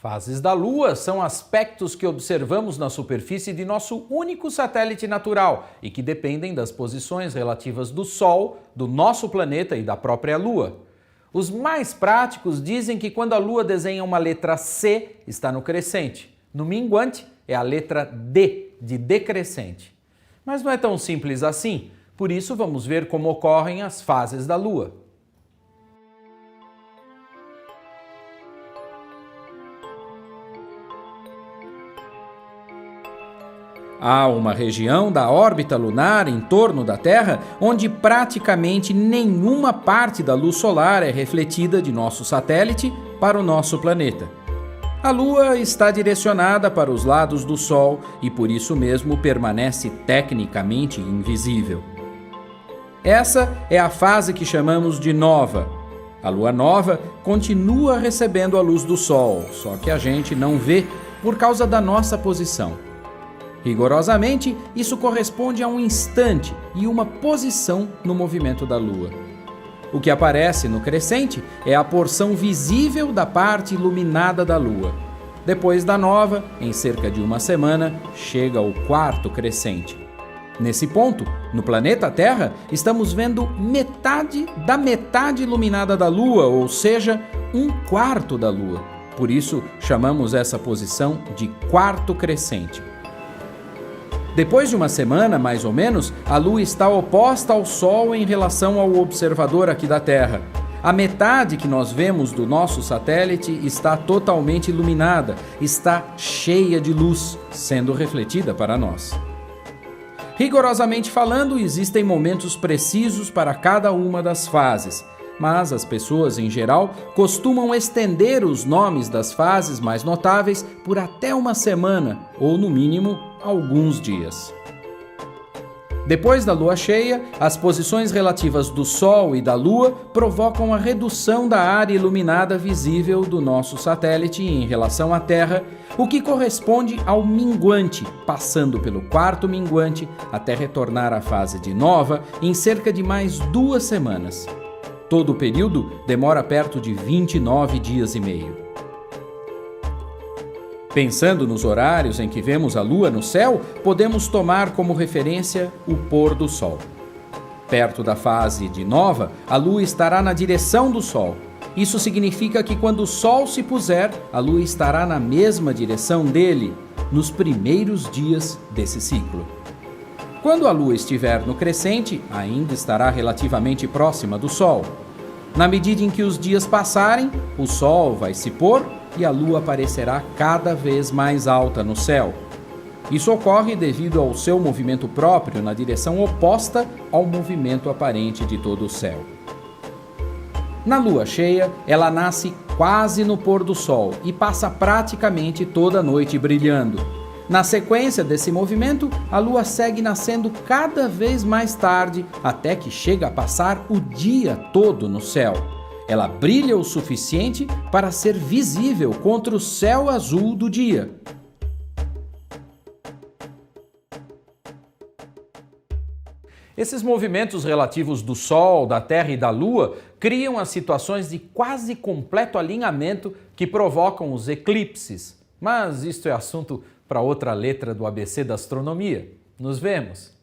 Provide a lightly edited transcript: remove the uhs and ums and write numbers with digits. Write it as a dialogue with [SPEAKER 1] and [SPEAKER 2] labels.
[SPEAKER 1] Fases da Lua são aspectos que observamos na superfície de nosso único satélite natural e que dependem das posições relativas do Sol, do nosso planeta e da própria Lua. Os mais práticos dizem que quando a Lua desenha uma letra C, está no crescente. No minguante, é a letra D, de decrescente. Mas não é tão simples assim, por isso vamos ver como ocorrem as fases da Lua. Há uma região da órbita lunar em torno da Terra onde praticamente nenhuma parte da luz solar é refletida de nosso satélite para o nosso planeta. A Lua está direcionada para os lados do Sol e por isso mesmo permanece tecnicamente invisível. Essa é a fase que chamamos de nova. A Lua nova continua recebendo a luz do Sol, só que a gente não vê por causa da nossa posição. Rigorosamente, isso corresponde a um instante e uma posição no movimento da Lua. O que aparece no crescente é a porção visível da parte iluminada da Lua. Depois da nova, em cerca de uma semana, chega o quarto crescente. Nesse ponto, no planeta Terra, estamos vendo metade da metade iluminada da Lua, ou seja, um quarto da Lua. Por isso, chamamos essa posição de quarto crescente. Depois de uma semana, mais ou menos, a Lua está oposta ao Sol em relação ao observador aqui da Terra. A metade que nós vemos do nosso satélite está totalmente iluminada, está cheia de luz, sendo refletida para nós. Rigorosamente falando, existem momentos precisos para cada uma das fases, mas as pessoas, em geral, costumam estender os nomes das fases mais notáveis por até uma semana, ou no mínimo, alguns dias. Depois da lua cheia, as posições relativas do Sol e da Lua provocam a redução da área iluminada visível do nosso satélite em relação à Terra, o que corresponde ao minguante, passando pelo quarto minguante até retornar à fase de nova em cerca de mais 2 semanas. Todo o período demora perto de 29 dias e meio. Pensando nos horários em que vemos a Lua no céu, podemos tomar como referência o pôr do Sol. Perto da fase de nova, a Lua estará na direção do Sol. Isso significa que quando o Sol se puser, a Lua estará na mesma direção dele, nos primeiros dias desse ciclo. Quando a Lua estiver no crescente, ainda estará relativamente próxima do Sol. Na medida em que os dias passarem, o Sol vai se pôr e a Lua aparecerá cada vez mais alta no céu. Isso ocorre devido ao seu movimento próprio na direção oposta ao movimento aparente de todo o céu. Na lua cheia, ela nasce quase no pôr do Sol e passa praticamente toda a noite brilhando. Na sequência desse movimento, a Lua segue nascendo cada vez mais tarde, até que chega a passar o dia todo no céu. Ela brilha o suficiente para ser visível contra o céu azul do dia. Esses movimentos relativos do Sol, da Terra e da Lua criam as situações de quase completo alinhamento que provocam os eclipses. Mas isto é assunto para outra letra do ABC da astronomia. Nos vemos!